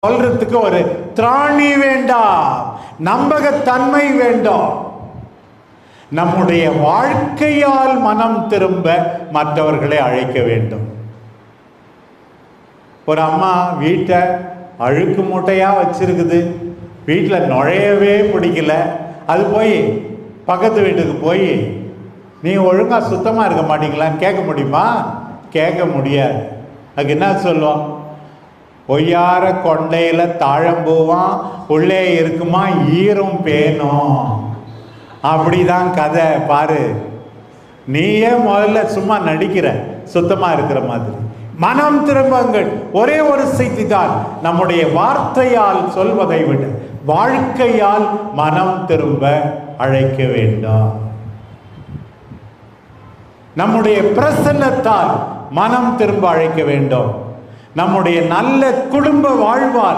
சொல்றதுக்கு ஒரு திராணி வேண்டாம், நம்பகத்தன்மை வேண்டும். நம்முடைய வாழ்க்கையால் மனம் திரும்ப மற்றவர்களை அழைக்க வேண்டும். ஒரு அம்மா வீட்டை அழுக்கு மூட்டையா வச்சிருக்குது, வீட்டில் நுழையவே பிடிக்கல. அது போய் பக்கத்து வீட்டுக்கு போய் நீ ஒழுங்கா சுத்தமா இருக்க மாட்டீங்களான்னு கேட்க முடியுமா? கேட்க முடியாது. அதுக்கு என்ன சொல்லுவோம்? பொய்யார கொண்டையில தாழம்பூவான் உள்ளே இருக்குமா ஈரும் பேனும். அப்படிதான் கதை. பாரு, நீயே முதல்ல சும்மா நடிக்கிற சுத்தமா இருக்கிற மாதிரி. மனம் திரும்புங்கள். ஒரே ஒரு செய்தி தான், நம்முடைய வார்த்தையால் சொல்வதை விட வாழ்க்கையால் மனம் திரும்ப அழைக்க வேண்டாம். நம்முடைய பிரசன்னத்தால் மனம் திரும்ப அழைக்க வேண்டும். நம்முடைய நல்ல குடும்ப வாழ்வால்